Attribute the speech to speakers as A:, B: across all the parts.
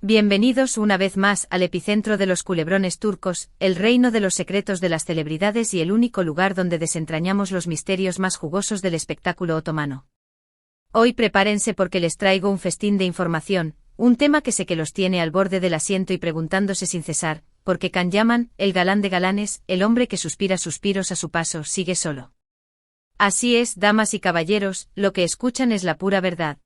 A: Bienvenidos una vez más al epicentro de los culebrones turcos, el reino de los secretos de las celebridades y el único lugar donde desentrañamos los misterios más jugosos del espectáculo otomano. Hoy prepárense porque les traigo un festín de información, un tema que sé que los tiene al borde del asiento y preguntándose sin cesar, porque Can Yaman, el galán de galanes, el hombre que suspira suspiros a su paso, sigue solo. Así es, damas y caballeros, lo que escuchan es la pura verdad.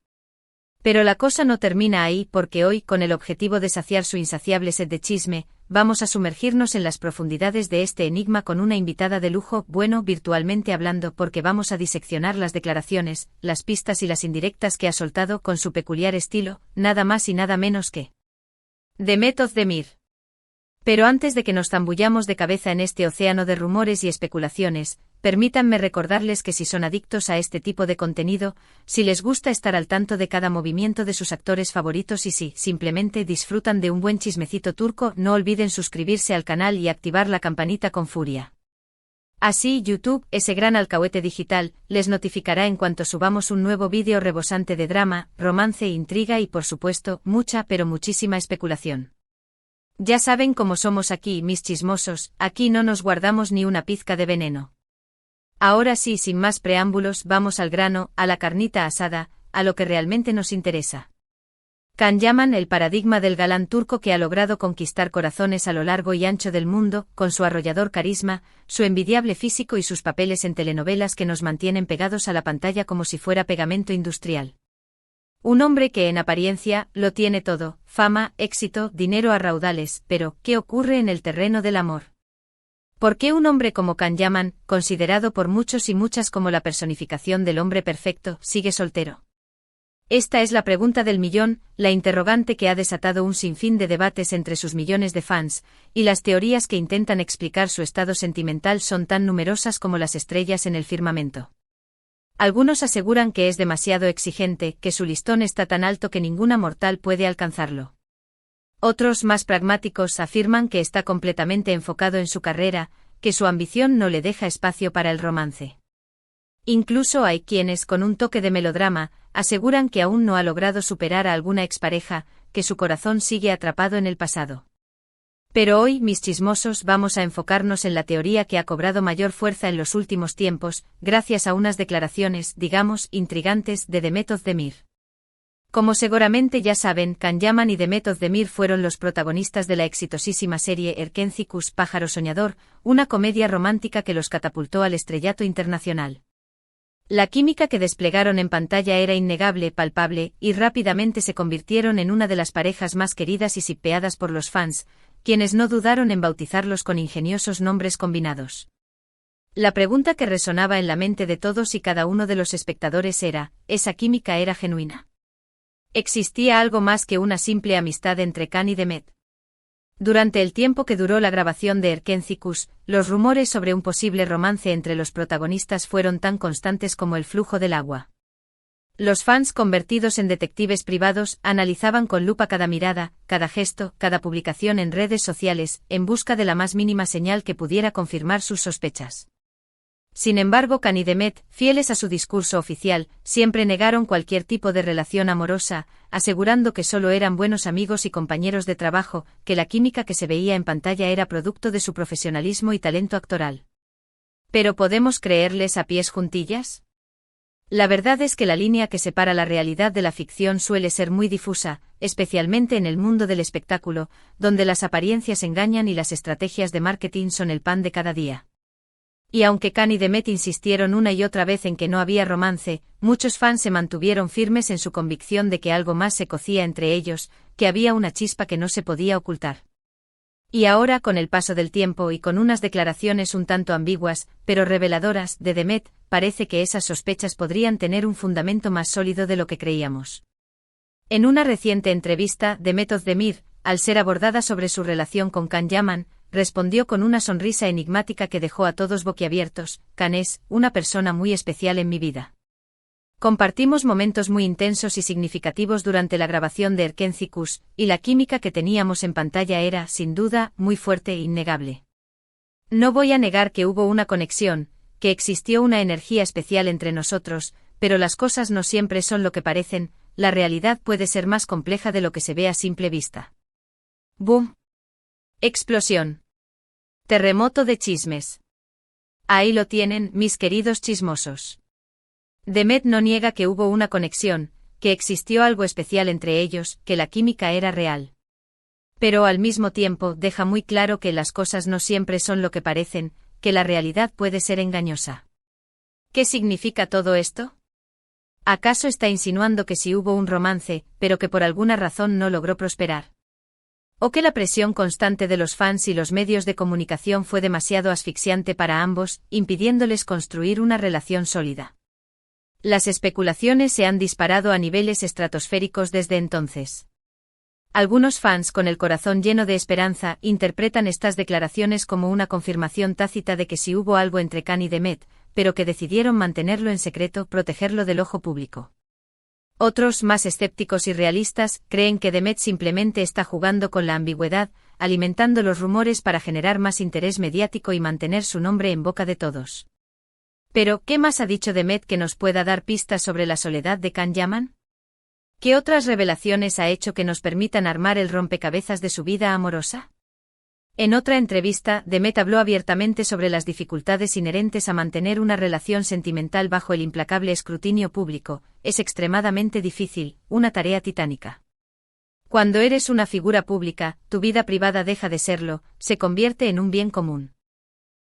A: Pero la cosa no termina ahí porque hoy, con el objetivo de saciar su insaciable sed de chisme, vamos a sumergirnos en las profundidades de este enigma con una invitada de lujo, bueno, virtualmente hablando, porque vamos a diseccionar las declaraciones, las pistas y las indirectas que ha soltado con su peculiar estilo, nada más y nada menos que Demet Özdemir. Pero antes de que nos zambullamos de cabeza en este océano de rumores y especulaciones, permítanme recordarles que si son adictos a este tipo de contenido, si les gusta estar al tanto de cada movimiento de sus actores favoritos y si simplemente disfrutan de un buen chismecito turco, no olviden suscribirse al canal y activar la campanita con furia. Así YouTube, ese gran alcahuete digital, les notificará en cuanto subamos un nuevo vídeo rebosante de drama, romance, intriga y por supuesto, mucha pero muchísima especulación. Ya saben cómo somos aquí, mis chismosos, aquí no nos guardamos ni una pizca de veneno. Ahora sí, sin más preámbulos, vamos al grano, a la carnita asada, a lo que realmente nos interesa. Can Yaman, el paradigma del galán turco que ha logrado conquistar corazones a lo largo y ancho del mundo, con su arrollador carisma, su envidiable físico y sus papeles en telenovelas que nos mantienen pegados a la pantalla como si fuera pegamento industrial. Un hombre que en apariencia lo tiene todo, fama, éxito, dinero a raudales, pero ¿qué ocurre en el terreno del amor? ¿Por qué un hombre como Can Yaman, considerado por muchos y muchas como la personificación del hombre perfecto, sigue soltero? Esta es la pregunta del millón, la interrogante que ha desatado un sinfín de debates entre sus millones de fans, y las teorías que intentan explicar su estado sentimental son tan numerosas como las estrellas en el firmamento. Algunos aseguran que es demasiado exigente, que su listón está tan alto que ninguna mortal puede alcanzarlo. Otros, más pragmáticos, afirman que está completamente enfocado en su carrera, que su ambición no le deja espacio para el romance. Incluso hay quienes, con un toque de melodrama, aseguran que aún no ha logrado superar a alguna expareja, que su corazón sigue atrapado en el pasado. Pero hoy, mis chismosos, vamos a enfocarnos en la teoría que ha cobrado mayor fuerza en los últimos tiempos, gracias a unas declaraciones, digamos, intrigantes, de Demet Özdemir. Como seguramente ya saben, Can Yaman y Demet Özdemir fueron los protagonistas de la exitosísima serie Erkenci-Kuş, Pájaro Soñador, una comedia romántica que los catapultó al estrellato internacional. La química que desplegaron en pantalla era innegable, palpable, y rápidamente se convirtieron en una de las parejas más queridas y shippeadas por los fans, quienes no dudaron en bautizarlos con ingeniosos nombres combinados. La pregunta que resonaba en la mente de todos y cada uno de los espectadores era, ¿esa química era genuina? ¿Existía algo más que una simple amistad entre Can y Demet? Durante el tiempo que duró la grabación de Erkenci-Kuş, los rumores sobre un posible romance entre los protagonistas fueron tan constantes como el flujo del agua. Los fans, convertidos en detectives privados, analizaban con lupa cada mirada, cada gesto, cada publicación en redes sociales, en busca de la más mínima señal que pudiera confirmar sus sospechas. Sin embargo, Can y Demet, fieles a su discurso oficial, siempre negaron cualquier tipo de relación amorosa, asegurando que solo eran buenos amigos y compañeros de trabajo, que la química que se veía en pantalla era producto de su profesionalismo y talento actoral. ¿Pero podemos creerles a pies juntillas? La verdad es que la línea que separa la realidad de la ficción suele ser muy difusa, especialmente en el mundo del espectáculo, donde las apariencias engañan y las estrategias de marketing son el pan de cada día. Y aunque Can y Demet insistieron una y otra vez en que no había romance, muchos fans se mantuvieron firmes en su convicción de que algo más se cocía entre ellos, que había una chispa que no se podía ocultar. Y ahora, con el paso del tiempo y con unas declaraciones un tanto ambiguas, pero reveladoras, de Demet, parece que esas sospechas podrían tener un fundamento más sólido de lo que creíamos. En una reciente entrevista, Demet Özdemir, al ser abordada sobre su relación con Can Yaman, respondió con una sonrisa enigmática que dejó a todos boquiabiertos: Can es una persona muy especial en mi vida. Compartimos momentos muy intensos y significativos durante la grabación de Erkenci-Kuş, y la química que teníamos en pantalla era, sin duda, muy fuerte e innegable. No voy a negar que hubo una conexión, que existió una energía especial entre nosotros, pero las cosas no siempre son lo que parecen, la realidad puede ser más compleja de lo que se ve a simple vista. ¡Boom! Explosión. Terremoto de chismes. Ahí lo tienen, mis queridos chismosos. Demet no niega que hubo una conexión, que existió algo especial entre ellos, que la química era real. Pero al mismo tiempo deja muy claro que las cosas no siempre son lo que parecen, que la realidad puede ser engañosa. ¿Qué significa todo esto? ¿Acaso está insinuando que sí hubo un romance, pero que por alguna razón no logró prosperar? ¿O que la presión constante de los fans y los medios de comunicación fue demasiado asfixiante para ambos, impidiéndoles construir una relación sólida? Las especulaciones se han disparado a niveles estratosféricos desde entonces. Algunos fans con el corazón lleno de esperanza interpretan estas declaraciones como una confirmación tácita de que sí hubo algo entre Khan y Demet, pero que decidieron mantenerlo en secreto, protegerlo del ojo público. Otros, más escépticos y realistas, creen que Demet simplemente está jugando con la ambigüedad, alimentando los rumores para generar más interés mediático y mantener su nombre en boca de todos. Pero, ¿qué más ha dicho Demet que nos pueda dar pistas sobre la soledad de Khan Yaman? ¿Qué otras revelaciones ha hecho que nos permitan armar el rompecabezas de su vida amorosa? En otra entrevista, Demet habló abiertamente sobre las dificultades inherentes a mantener una relación sentimental bajo el implacable escrutinio público. Es extremadamente difícil, una tarea titánica. Cuando eres una figura pública, tu vida privada deja de serlo, se convierte en un bien común.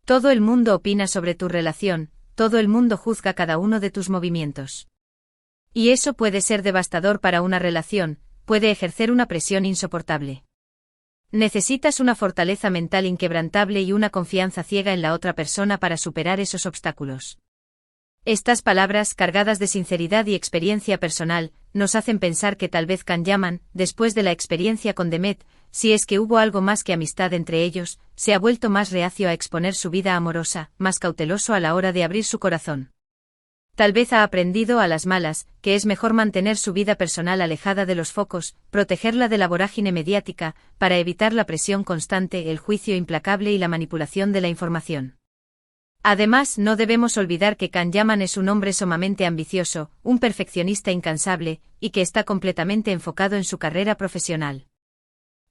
A: Todo el mundo opina sobre tu relación, todo el mundo juzga cada uno de tus movimientos. Y eso puede ser devastador para una relación, puede ejercer una presión insoportable. Necesitas una fortaleza mental inquebrantable y una confianza ciega en la otra persona para superar esos obstáculos. Estas palabras, cargadas de sinceridad y experiencia personal, nos hacen pensar que tal vez Khan Yaman, después de la experiencia con Demet, si es que hubo algo más que amistad entre ellos, se ha vuelto más reacio a exponer su vida amorosa, más cauteloso a la hora de abrir su corazón. Tal vez ha aprendido a las malas, que es mejor mantener su vida personal alejada de los focos, protegerla de la vorágine mediática, para evitar la presión constante, el juicio implacable y la manipulación de la información. Además, no debemos olvidar que Khan Yaman es un hombre sumamente ambicioso, un perfeccionista incansable, y que está completamente enfocado en su carrera profesional.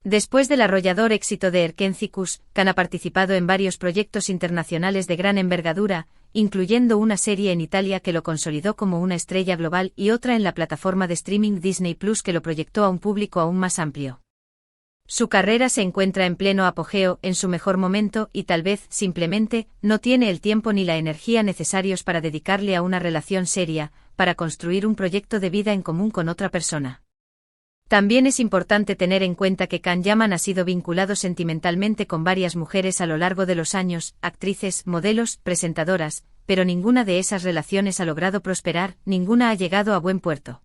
A: Después del arrollador éxito de Erkencicus, Khan ha participado en varios proyectos internacionales de gran envergadura, incluyendo una serie en Italia que lo consolidó como una estrella global y otra en la plataforma de streaming Disney Plus que lo proyectó a un público aún más amplio. Su carrera se encuentra en pleno apogeo, en su mejor momento, y tal vez, simplemente, no tiene el tiempo ni la energía necesarios para dedicarle a una relación seria, para construir un proyecto de vida en común con otra persona. También es importante tener en cuenta que Khan Yaman ha sido vinculado sentimentalmente con varias mujeres a lo largo de los años, actrices, modelos, presentadoras, pero ninguna de esas relaciones ha logrado prosperar, ninguna ha llegado a buen puerto.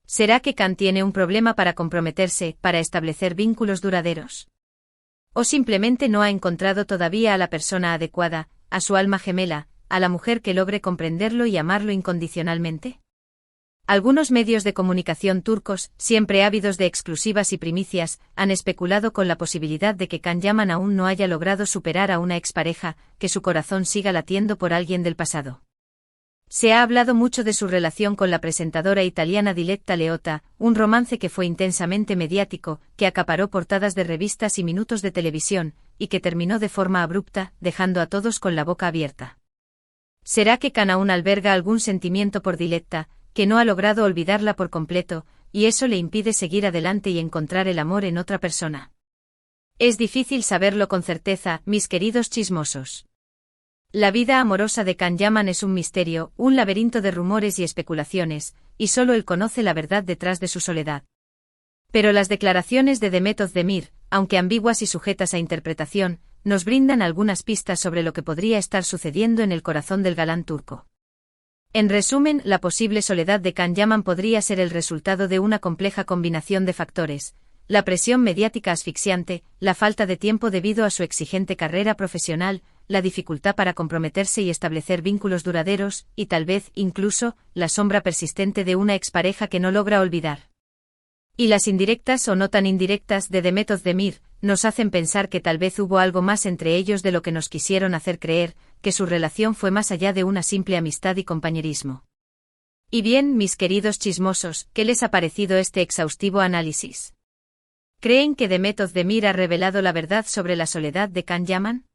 A: ¿Será que Khan tiene un problema para comprometerse, para establecer vínculos duraderos? ¿O simplemente no ha encontrado todavía a la persona adecuada, a su alma gemela, a la mujer que logre comprenderlo y amarlo incondicionalmente? Algunos medios de comunicación turcos, siempre ávidos de exclusivas y primicias, han especulado con la posibilidad de que Khan Yaman aún no haya logrado superar a una expareja, que su corazón siga latiendo por alguien del pasado. Se ha hablado mucho de su relación con la presentadora italiana Diletta Leotta, un romance que fue intensamente mediático, que acaparó portadas de revistas y minutos de televisión, y que terminó de forma abrupta, dejando a todos con la boca abierta. ¿Será que Khan aún alberga algún sentimiento por Diletta, que no ha logrado olvidarla por completo, y eso le impide seguir adelante y encontrar el amor en otra persona? Es difícil saberlo con certeza, mis queridos chismosos. La vida amorosa de Khan Yaman es un misterio, un laberinto de rumores y especulaciones, y solo él conoce la verdad detrás de su soledad. Pero las declaraciones de Demet Özdemir, aunque ambiguas y sujetas a interpretación, nos brindan algunas pistas sobre lo que podría estar sucediendo en el corazón del galán turco. En resumen, la posible soledad de Khan Yaman podría ser el resultado de una compleja combinación de factores: la presión mediática asfixiante, la falta de tiempo debido a su exigente carrera profesional, la dificultad para comprometerse y establecer vínculos duraderos, y tal vez, incluso, la sombra persistente de una expareja que no logra olvidar. Y las indirectas o no tan indirectas de Demet Özdemir nos hacen pensar que tal vez hubo algo más entre ellos de lo que nos quisieron hacer creer, que su relación fue más allá de una simple amistad y compañerismo. Y bien, mis queridos chismosos, ¿qué les ha parecido este exhaustivo análisis? ¿Creen que Demet Özdemir ha revelado la verdad sobre la soledad de Can Yaman?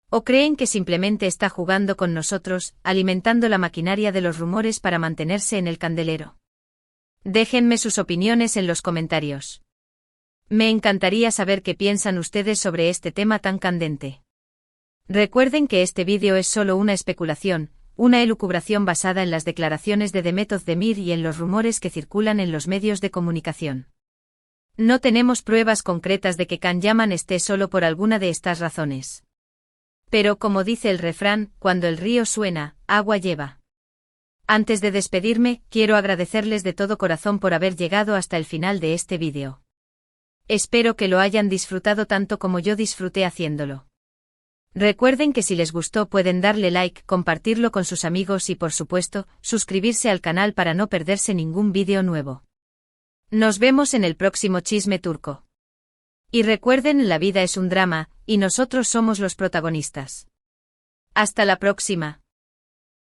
A: ¿O creen que simplemente está jugando con nosotros, alimentando la maquinaria de los rumores para mantenerse en el candelero? Déjenme sus opiniones en los comentarios. Me encantaría saber qué piensan ustedes sobre este tema tan candente. Recuerden que este vídeo es solo una especulación, una elucubración basada en las declaraciones de Demet Özdemir y en los rumores que circulan en los medios de comunicación. No tenemos pruebas concretas de que Can Yaman esté solo por alguna de estas razones. Pero como dice el refrán, cuando el río suena, agua lleva. Antes de despedirme, quiero agradecerles de todo corazón por haber llegado hasta el final de este vídeo. Espero que lo hayan disfrutado tanto como yo disfruté haciéndolo. Recuerden que si les gustó pueden darle like, compartirlo con sus amigos y por supuesto, suscribirse al canal para no perderse ningún vídeo nuevo. Nos vemos en el próximo Chisme Turco. Y recuerden, la vida es un drama, y nosotros somos los protagonistas. Hasta la próxima.